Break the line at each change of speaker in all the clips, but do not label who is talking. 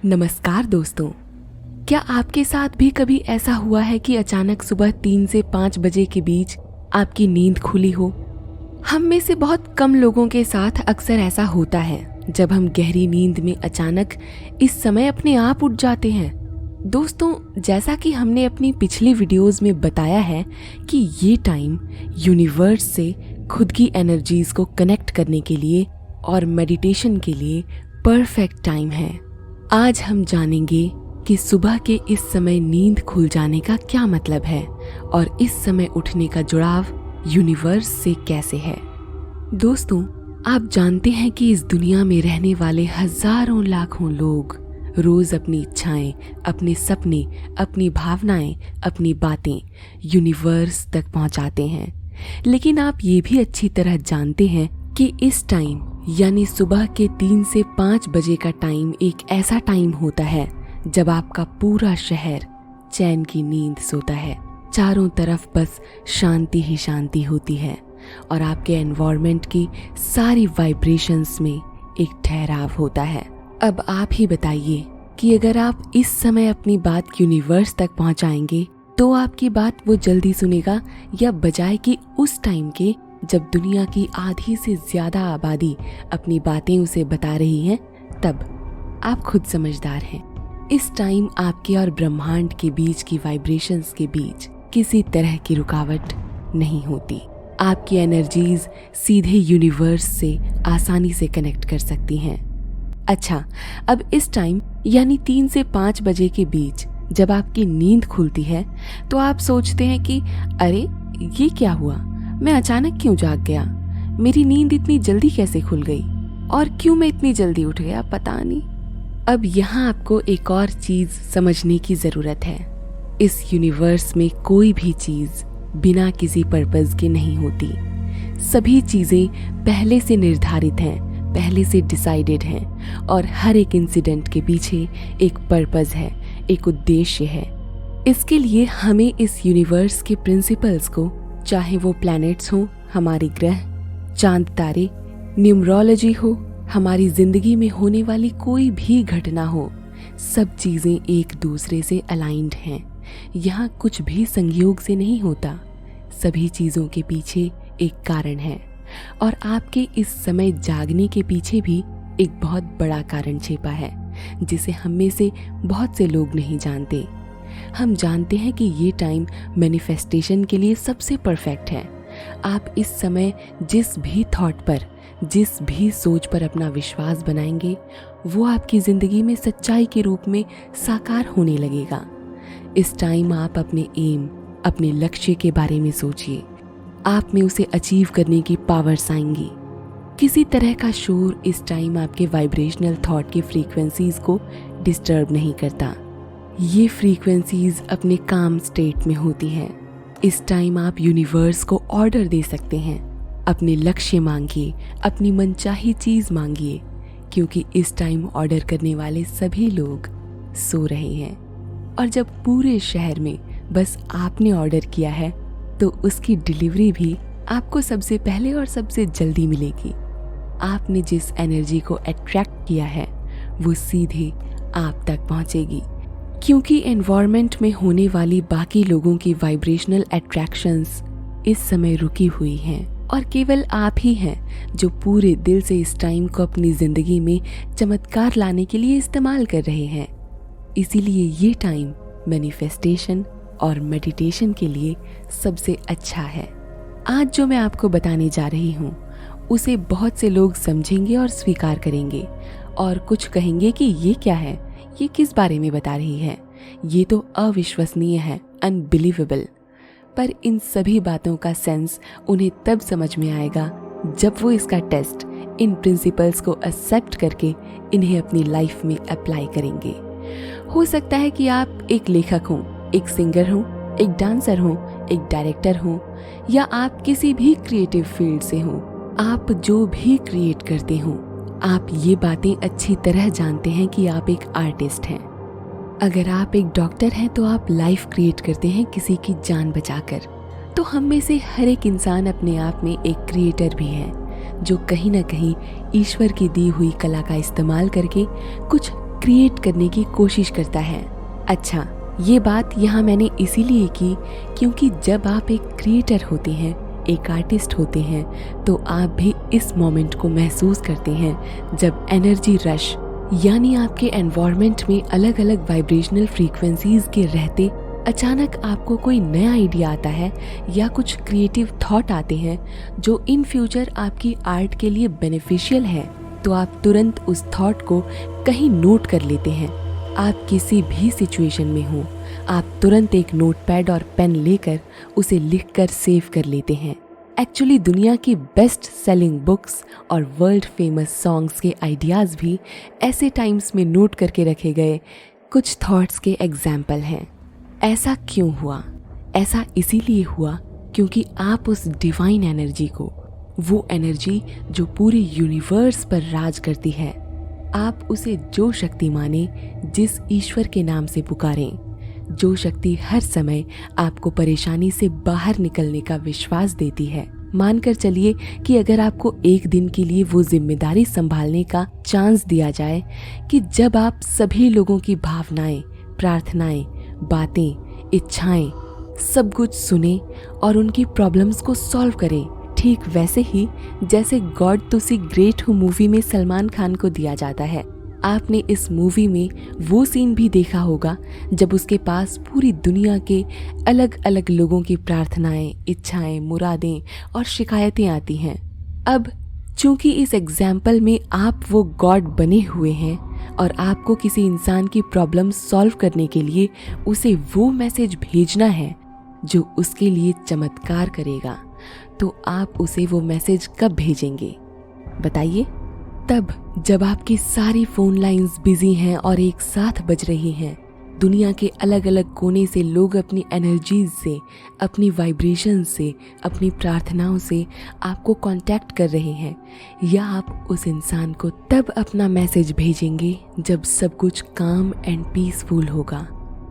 नमस्कार दोस्तों। क्या आपके साथ भी कभी ऐसा हुआ है कि अचानक सुबह 3 से 5 बजे के बीच आपकी नींद खुली हो? हम में से बहुत कम लोगों के साथ अक्सर ऐसा होता है जब हम गहरी नींद में अचानक इस समय अपने आप उठ जाते हैं। दोस्तों, जैसा कि हमने अपनी पिछली वीडियोस में बताया है कि ये टाइम यूनिवर्स से खुद की एनर्जीज को कनेक्ट करने के लिए और मेडिटेशन के लिए परफेक्ट टाइम है। आज हम जानेंगे कि सुबह के इस समय नींद खुल जाने का क्या मतलब है और इस समय उठने का जुड़ाव यूनिवर्स से कैसे है। दोस्तों, आप जानते हैं कि इस दुनिया में रहने वाले हजारों लाखों लोग रोज अपनी इच्छाएं, अपने सपने, अपनी भावनाएं, अपनी बातें यूनिवर्स तक पहुंचाते हैं। लेकिन आप ये भी अच्छी तरह जानते हैं कि इस टाइम यानी सुबह के 3 से 5 बजे का टाइम एक ऐसा टाइम होता है जब आपका पूरा शहर चैन की नींद सोता है। चारों तरफ बस शांति ही शांति होती है और आपके एनवायरनमेंट की सारी वाइब्रेशंस में एक ठहराव होता है। अब आप ही बताइए कि अगर आप इस समय अपनी बात यूनिवर्स तक पहुंचाएंगे तो आपकी बात वो जल्दी सुनेगा या बजाय कि उस टाइम के जब दुनिया की आधी से ज्यादा आबादी अपनी बातें उसे बता रही है, तब आप खुद समझदार हैं। इस टाइम आपके और ब्रह्मांड के बीच की वाइब्रेशंस के बीच किसी तरह की रुकावट नहीं होती। आपकी एनर्जीज सीधे यूनिवर्स से आसानी से कनेक्ट कर सकती हैं। अच्छा, अब इस टाइम यानी 3 से 5 बजे के बीच जब आपकी नींद खुलती है तो आप सोचते हैं कि अरे ये क्या हुआ, मैं अचानक क्यों जाग गया, मेरी नींद इतनी जल्दी कैसे खुल गई और क्यों मैं इतनी जल्दी उठ गया, पता नहीं। अब यहाँ आपको एक और चीज समझने की जरूरत है। इस यूनिवर्स में कोई भी चीज बिना किसी पर्पस के नहीं होती। सभी चीजें पहले से निर्धारित हैं, पहले से डिसाइडेड हैं और हर एक इंसिडेंट के पीछे एक पर्पस है, एक उद्देश्य है। इसके लिए हमें इस यूनिवर्स के प्रिंसिपल्स को, चाहे वो प्लैनेट्स हो, हमारे ग्रह, चांद तारे, न्यूमरोलॉजी हो, हमारी जिंदगी में होने वाली कोई भी घटना हो, सब चीजें एक दूसरे से अलाइंड हैं। यहाँ कुछ भी संयोग से नहीं होता। सभी चीजों के पीछे एक कारण है और आपके इस समय जागने के पीछे भी एक बहुत बड़ा कारण छिपा है जिसे हम में से बहुत से लोग नहीं जानते। हम जानते हैं कि ये टाइम मैनिफेस्टेशन के लिए सबसे परफेक्ट है। आप इस समय जिस भी थॉट पर, जिस भी सोच पर अपना विश्वास बनाएंगे वो आपकी जिंदगी में सच्चाई के रूप में साकार होने लगेगा। इस टाइम आप अपने एम, अपने लक्ष्य के बारे में सोचिए। आप में उसे अचीव करने की पावर्स आएंगी। किसी तरह का शोर इस टाइम आपके वाइब्रेशनल थॉट की फ्रीक्वेंसीज को डिस्टर्ब नहीं करता। ये फ्रीक्वेंसीज अपने काम स्टेट में होती हैं। इस टाइम आप यूनिवर्स को ऑर्डर दे सकते हैं। अपने लक्ष्य मांगिए, अपनी मनचाही चीज मांगिए, क्योंकि इस टाइम ऑर्डर करने वाले सभी लोग सो रहे हैं। और जब पूरे शहर में बस आपने ऑर्डर किया है तो उसकी डिलीवरी भी आपको सबसे पहले और सबसे जल्दी मिलेगी। आपने जिस एनर्जी को अट्रैक्ट किया है वो सीधे आप तक पहुंचेगी, क्योंकि एनवायरनमेंट में होने वाली बाकी लोगों की वाइब्रेशनल अट्रैक्शंस इस समय रुकी हुई हैं और केवल आप ही हैं जो पूरे दिल से इस टाइम को अपनी जिंदगी में चमत्कार लाने के लिए इस्तेमाल कर रहे हैं। इसीलिए ये टाइम मैनिफेस्टेशन और मेडिटेशन के लिए सबसे अच्छा है। आज जो मैं आपको बताने जा रही हूँ उसे बहुत से लोग समझेंगे और स्वीकार करेंगे और कुछ कहेंगे कि ये क्या है, ये किस बारे में बता रही है, ये तो अविश्वसनीय है, अनबिलीवेबल। पर इन सभी बातों का सेंस उन्हें तब समझ में आएगा जब वो इसका टेस्ट, इन प्रिंसिपल्स को एक्सेप्ट करके इन्हें अपनी लाइफ में अप्लाई करेंगे। हो सकता है कि आप एक लेखक हों, एक सिंगर हों, एक डांसर हों, एक डायरेक्टर हों या आप किसी भी क्रिएटिव फील्ड से हों। आप जो भी क्रिएट करते हों, आप ये बातें अच्छी तरह जानते हैं कि आप एक आर्टिस्ट हैं। अगर आप एक डॉक्टर हैं तो आप लाइफ क्रिएट करते हैं किसी की जान बचाकर। तो हम में से हर एक इंसान अपने आप में एक क्रिएटर भी है जो कहीं ना कहीं ईश्वर की दी हुई कला का इस्तेमाल करके कुछ क्रिएट करने की कोशिश करता है। अच्छा, ये बात यहाँ मैंने इसीलिए की क्योंकि जब आप एक क्रिएटर होते हैं, एक आर्टिस्ट होते हैं, तो आप भी इस मोमेंट को महसूस करते हैं जब एनर्जी रश यानी आपके एनवायरनमेंट में अलग अलग वाइब्रेशनल फ्रीक्वेंसीज के रहते अचानक आपको कोई नया आइडिया आता है या कुछ क्रिएटिव थॉट आते हैं जो इन फ्यूचर आपकी आर्ट के लिए बेनिफिशियल है, तो आप तुरंत उस थॉट को कहीं नोट कर लेते हैं। आप किसी भी सिचुएशन में हो, आप तुरंत एक नोटपैड और पेन लेकर उसे लिखकर सेव कर लेते हैं। एक्चुअली दुनिया की बेस्ट सेलिंग बुक्स और वर्ल्ड फेमस सॉन्ग्स के आइडियाज़ भी ऐसे टाइम्स में नोट करके रखे गए कुछ थॉट्स के एग्जाम्पल हैं। ऐसा क्यों हुआ? ऐसा इसीलिए हुआ क्योंकि आप उस डिवाइन एनर्जी को, वो एनर्जी जो पूरे यूनिवर्स पर राज करती है, आप उसे जो शक्ति माने, जिस ईश्वर के नाम से पुकारें, जो शक्ति हर समय आपको परेशानी से बाहर निकलने का विश्वास देती है। मानकर चलिए कि अगर आपको एक दिन के लिए वो जिम्मेदारी संभालने का चांस दिया जाए कि जब आप सभी लोगों की भावनाएं, प्रार्थनाएं, बातें, इच्छाएं सब कुछ सुने और उनकी प्रॉब्लम्स को सॉल्व करें, ठीक वैसे ही जैसे गॉड टू सी ग्रेट हूँ मूवी में सलमान खान को दिया जाता है। आपने इस मूवी में वो सीन भी देखा होगा जब उसके पास पूरी दुनिया के अलग अलग लोगों की प्रार्थनाएं, इच्छाएं, मुरादें और शिकायतें आती हैं। अब चूंकि इस एग्जाम्पल में आप वो गॉड बने हुए हैं और आपको किसी इंसान की प्रॉब्लम सॉल्व करने के लिए उसे वो मैसेज भेजना है जो उसके लिए चमत्कार करेगा, तो आप उसे वो मैसेज कब भेजेंगे बताइए? तब जब आपकी सारी फोन लाइंस बिजी हैं और एक साथ बज रही हैं, दुनिया के अलग अलग कोने से लोग अपनी एनर्जीज से, अपनी वाइब्रेशन से, अपनी प्रार्थनाओं से आपको कांटेक्ट कर रहे हैं, या आप उस इंसान को तब अपना मैसेज भेजेंगे जब सब कुछ काम एंड पीसफुल होगा,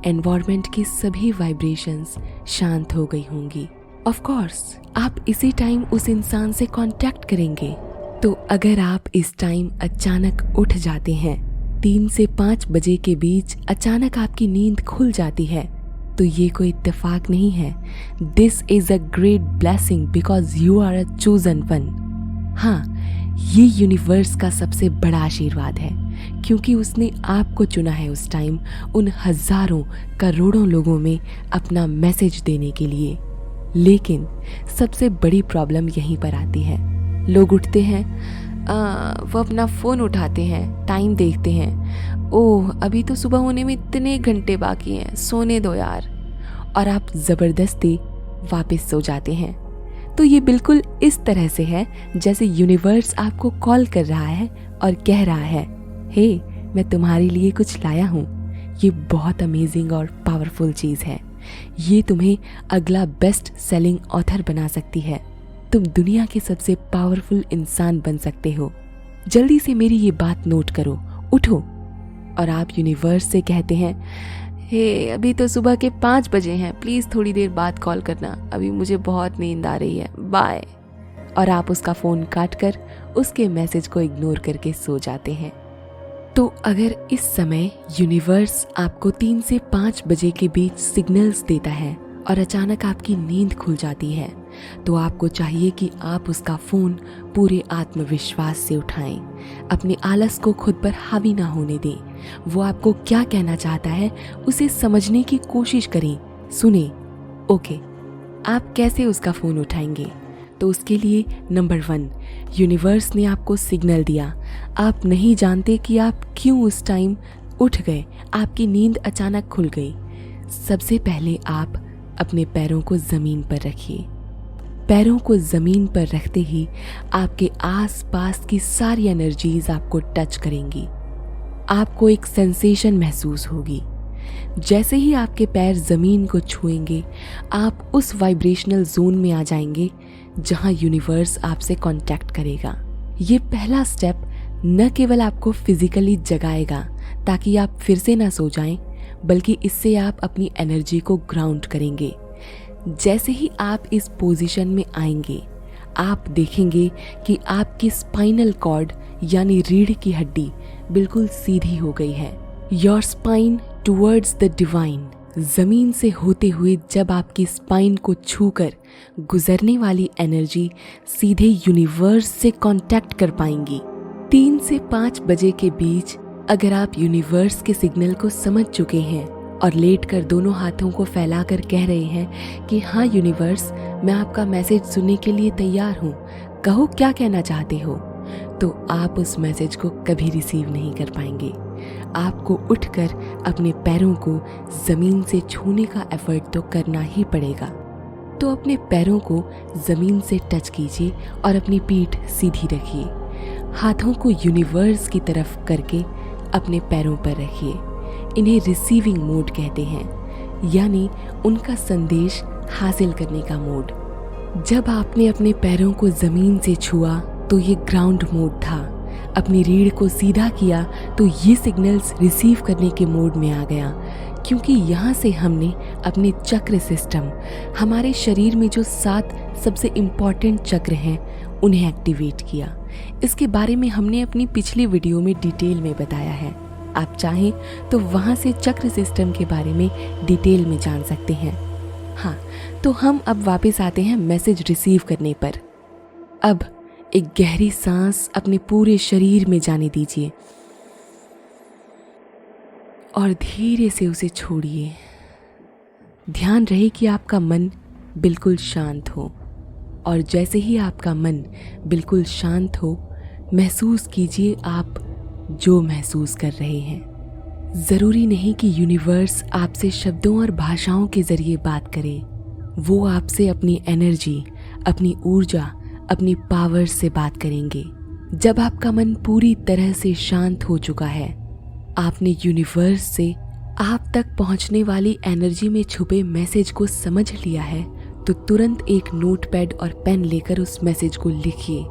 एनवायरनमेंट की सभी वाइब्रेशंस शांत हो गई होंगी। ऑफ कोर्स आप इसी टाइम उस इंसान से कांटेक्ट करेंगे। तो अगर आप इस टाइम अचानक उठ जाते हैं, 3 से 5 बजे के बीच अचानक आपकी नींद खुल जाती है, तो ये कोई इत्तेफाक नहीं है। This is a great blessing because you are a chosen one. हाँ, ये यूनिवर्स का सबसे बड़ा आशीर्वाद है क्योंकि उसने आपको चुना है उस टाइम उन हजारों करोड़ों लोगों में अपना मैसेज देने के लिए। लेकिन सबसे बड़ी प्रॉब्लम यहीं पर आती है। लोग उठते हैं, वो अपना फ़ोन उठाते हैं, टाइम देखते हैं, ओह अभी तो सुबह होने में इतने घंटे बाकी हैं, सोने दो यार, और आप ज़बरदस्ती वापस सो जाते हैं। तो ये बिल्कुल इस तरह से है जैसे यूनिवर्स आपको कॉल कर रहा है और कह रहा है, हे मैं तुम्हारे लिए कुछ लाया हूँ, ये बहुत अमेजिंग और पावरफुल चीज़ है, ये तुम्हें अगला बेस्ट सेलिंग ऑथर बना सकती है, तुम दुनिया के सबसे पावरफुल इंसान बन सकते हो, जल्दी से मेरी ये बात नोट करो, उठो। और आप यूनिवर्स से कहते हैं, हे अभी तो सुबह के 5 बजे हैं, प्लीज़ थोड़ी देर बाद कॉल करना, अभी मुझे बहुत नींद आ रही है, बाय। और आप उसका फ़ोन काट कर उसके मैसेज को इग्नोर करके सो जाते हैं। तो अगर इस समय यूनिवर्स आपको 3 से 5 बजे के बीच सिग्नल्स देता है और अचानक आपकी नींद खुल जाती है, तो आपको चाहिए कि आप उसका फ़ोन पूरे आत्मविश्वास से उठाएं, अपने आलस को खुद पर हावी ना होने दें, वो आपको क्या कहना चाहता है उसे समझने की कोशिश करें, सुने। ओके, आप कैसे उसका फ़ोन उठाएंगे? तो उसके लिए नंबर 1, यूनिवर्स ने आपको सिग्नल दिया, आप नहीं जानते कि आप क्यों उस टाइम उठ गए, आपकी नींद अचानक खुल गई। सबसे पहले आप अपने पैरों को ज़मीन पर रखिए। पैरों को ज़मीन पर रखते ही आपके आसपास की सारी एनर्जीज आपको टच करेंगी, आपको एक सेंसेशन महसूस होगी। जैसे ही आपके पैर ज़मीन को छुएंगे, आप उस वाइब्रेशनल जोन में आ जाएंगे जहां यूनिवर्स आपसे कांटेक्ट करेगा। ये पहला स्टेप न केवल आपको फिजिकली जगाएगा ताकि आप फिर से ना सो जाएं, बल्कि इससे आप अपनी एनर्जी को ग्राउंड करेंगे। जैसे ही आप इस पोजीशन में आएंगे, आप देखेंगे कि आपकी स्पाइनल कॉर्ड यानी रीढ़ की हड्डी बिल्कुल सीधी हो गई है। Your spine towards the divine. जमीन से होते हुए जब आपकी स्पाइन को छूकर गुजरने वाली एनर्जी सीधे यूनिवर्स से कांटेक्ट कर पाएंगी। 3 से 5 बजे के बीच अगर आप यूनिवर्स के सिग्नल को समझ चुके हैं और लेटकर दोनों हाथों को फैलाकर कह रहे हैं कि हाँ यूनिवर्स, मैं आपका मैसेज सुनने के लिए तैयार हूँ, कहो क्या कहना चाहते हो, तो आप उस मैसेज को कभी रिसीव नहीं कर पाएंगे। आपको उठकर अपने पैरों को ज़मीन से छूने का एफर्ट तो करना ही पड़ेगा। तो अपने पैरों को ज़मीन से टच कीजिए और अपनी पीठ सीधी रखिए। हाथों को यूनिवर्स की तरफ करके अपने पैरों पर रखिए। इन्हें रिसीविंग मोड कहते हैं, यानी उनका संदेश हासिल करने का मोड। जब आपने अपने पैरों को ज़मीन से छुआ तो ये ग्राउंड मोड था। अपनी रीढ़ को सीधा किया तो ये सिग्नल्स रिसीव करने के मोड में आ गया, क्योंकि यहाँ से हमने अपने चक्र सिस्टम, हमारे शरीर में जो 7 सबसे इम्पॉर्टेंट चक्र हैं, उन्हें एक्टिवेट किया। इसके बारे में हमने अपनी पिछली वीडियो में डिटेल में बताया है। आप चाहें तो वहाँ से चक्र सिस्टम के बारे में डिटेल में जान सकते हैं। हाँ, तो हम अब वापस आते हैं मैसेज रिसीव करने पर। अब एक गहरी सांस अपने पूरे शरीर में जाने दीजिए और धीरे से उसे छोड़िए। ध्यान रहे कि आपका मन बिल्कुल शांत हो, और जैसे ही आपका मन बिल्कुल शांत हो, महसूस कीजिए आप जो महसूस कर रहे हैं। ज़रूरी नहीं कि यूनिवर्स आपसे शब्दों और भाषाओं के ज़रिए बात करे। वो आपसे अपनी एनर्जी, अपनी ऊर्जा, अपनी पावर से बात करेंगे। जब आपका मन पूरी तरह से शांत हो चुका है, आपने यूनिवर्स से आप तक पहुंचने वाली एनर्जी में छुपे मैसेज को समझ लिया है, तो तुरंत एक नोटपैड और पेन लेकर उस मैसेज को लिखिए।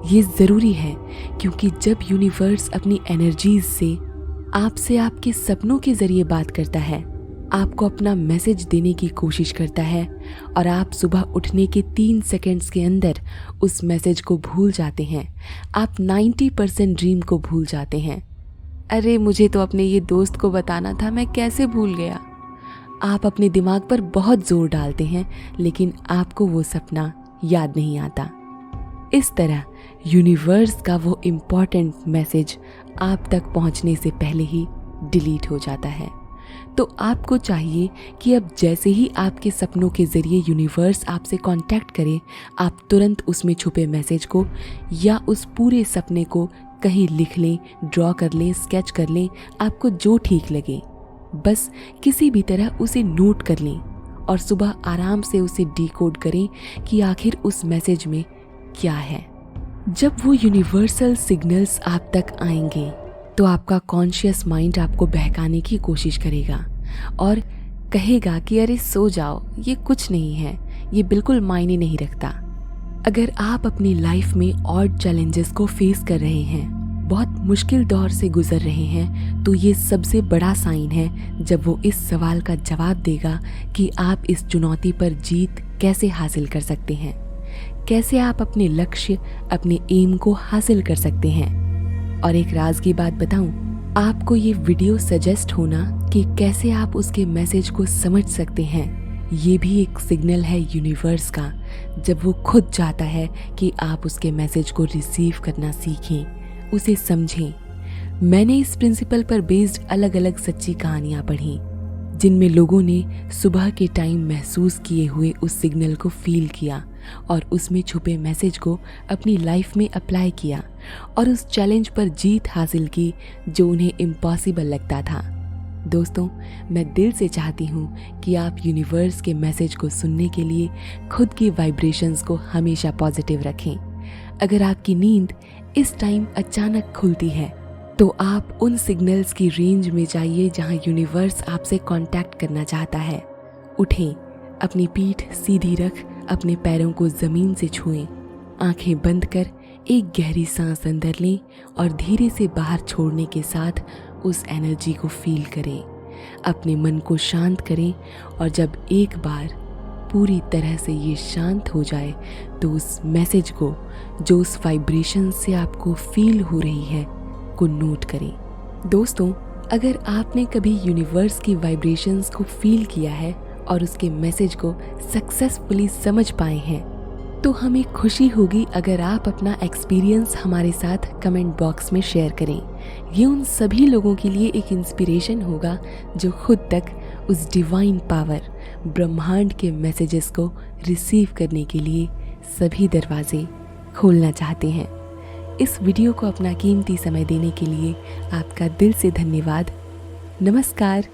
ये ज़रूरी है, क्योंकि जब यूनिवर्स अपनी एनर्जीज से आपसे आपके सपनों के ज़रिए बात करता है, आपको अपना मैसेज देने की कोशिश करता है, और आप सुबह उठने के 3 सेकंड्स के अंदर उस मैसेज को भूल जाते हैं। आप 90% ड्रीम को भूल जाते हैं। अरे मुझे तो अपने ये दोस्त को बताना था, मैं कैसे भूल गया। आप अपने दिमाग पर बहुत जोर डालते हैं, लेकिन आपको वो सपना याद नहीं आता। इस तरह यूनिवर्स का वो इम्पॉर्टेंट मैसेज आप तक पहुंचने से पहले ही डिलीट हो जाता है। तो आपको चाहिए कि अब जैसे ही आपके सपनों के ज़रिए यूनिवर्स आपसे कांटेक्ट करे, आप तुरंत उसमें छुपे मैसेज को या उस पूरे सपने को कहीं लिख लें, ड्रॉ कर लें, स्केच कर लें, आपको जो ठीक लगे। बस किसी भी तरह उसे नोट कर लें और सुबह आराम से उसे डिकोड करें कि आखिर उस मैसेज में क्या है। जब वो यूनिवर्सल सिग्नल्स आप तक आएंगे, तो आपका कॉन्शियस माइंड आपको बहकाने की कोशिश करेगा और कहेगा कि अरे सो जाओ, ये कुछ नहीं है, ये बिल्कुल मायने नहीं रखता। अगर आप अपनी लाइफ में और चैलेंजेस को फेस कर रहे हैं, बहुत मुश्किल दौर से गुजर रहे हैं, तो ये सबसे बड़ा साइन है जब वो इस सवाल का जवाब देगा कि आप इस चुनौती पर जीत कैसे हासिल कर सकते हैं, कैसे आप अपने लक्ष्य, अपने एम को हासिल कर सकते हैं। और एक राज की बात बताऊं, आपको ये वीडियो सजेस्ट होना कि कैसे आप उसके मैसेज को समझ सकते हैं, ये भी एक सिग्नल है यूनिवर्स का, जब वो खुद चाहता है कि आप उसके मैसेज को रिसीव करना सीखें, उसे समझें। मैंने इस प्रिंसिपल पर बेस्ड अलग अलग सच्ची कहानियां पढ़ी, जिनमें लोगों ने सुबह के टाइम महसूस किए हुए उस सिग्नल को फील किया और उसमें छुपे मैसेज को अपनी लाइफ में अप्लाई किया और उस चैलेंज पर जीत हासिल की जो उन्हें इम्पॉसिबल लगता था। दोस्तों, मैं दिल से चाहती हूँ कि आप यूनिवर्स के मैसेज को सुनने के लिए खुद की वाइब्रेशंस को हमेशा पॉजिटिव रखें। अगर आपकी नींद इस टाइम अचानक खुलती है, तो आप उन सिग्नल्स की रेंज में जाइए जहाँ यूनिवर्स आपसे कांटेक्ट करना चाहता है। उठें, अपनी पीठ सीधी रख अपने पैरों को ज़मीन से छुएं, आंखें बंद कर एक गहरी सांस अंदर लें और धीरे से बाहर छोड़ने के साथ उस एनर्जी को फील करें। अपने मन को शांत करें और जब एक बार पूरी तरह से ये शांत हो जाए, तो उस मैसेज को जो उस वाइब्रेशन से आपको फील हो रही है को नोट करें। दोस्तों, अगर आपने कभी यूनिवर्स की वाइब्रेशंस को फील किया है और उसके मैसेज को सक्सेसफुली समझ पाए हैं, तो हमें खुशी होगी अगर आप अपना एक्सपीरियंस हमारे साथ कमेंट बॉक्स में शेयर करें। ये उन सभी लोगों के लिए एक इंस्पिरेशन होगा जो खुद तक उस डिवाइन पावर, ब्रह्मांड के मैसेजेस को रिसीव करने के लिए सभी दरवाजे खोलना चाहते हैं। इस वीडियो को अपना कीमती समय देने के लिए आपका दिल से धन्यवाद। नमस्कार।